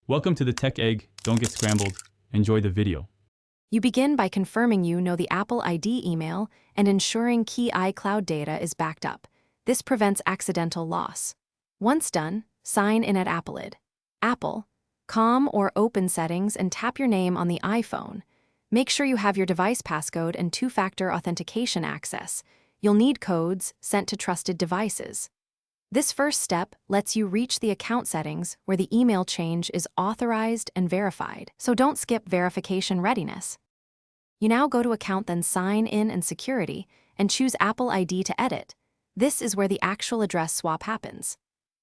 Welcome to the Tech Egg. Don't get scrambled. Enjoy the video. You begin by confirming you know the Apple ID email and ensuring key iCloud data is backed up. This prevents accidental loss. Once done, sign in at Appleid. Apple, calm or open settings and tap your name on the iPhone. Make sure you have your device passcode and two-factor authentication access. You'll need codes sent to trusted devices. This first step lets you reach the account settings where the email change is authorized and verified, so don't skip verification readiness. You now go to Account, then Sign In and Security, and choose Apple ID to edit. This is where the actual address swap happens.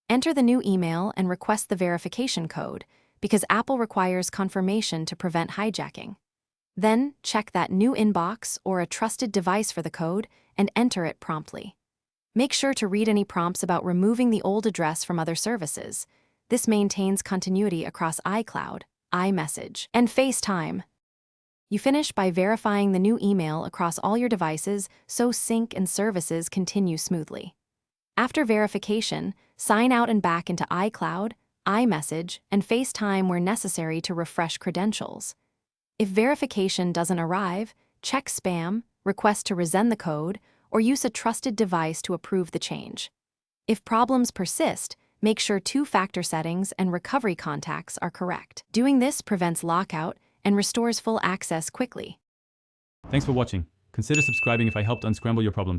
Enter the new email and request the verification code, because Apple requires confirmation to prevent hijacking. Then, check that new inbox or a trusted device for the code and enter it promptly. Make sure to read any prompts about removing the old address from other services. This maintains continuity across iCloud, iMessage, and FaceTime. You finish by verifying the new email across all your devices so sync and services continue smoothly. After verification, sign out and back into iCloud, iMessage, and FaceTime where necessary to refresh credentials. If verification doesn't arrive, check spam, request to resend the code, or use a trusted device to approve the change. If problems persist, make sure two-factor settings and recovery contacts are correct. Doing this prevents lockout and restores full access quickly. Thanks for watching. Consider subscribing if I helped unscramble your problems.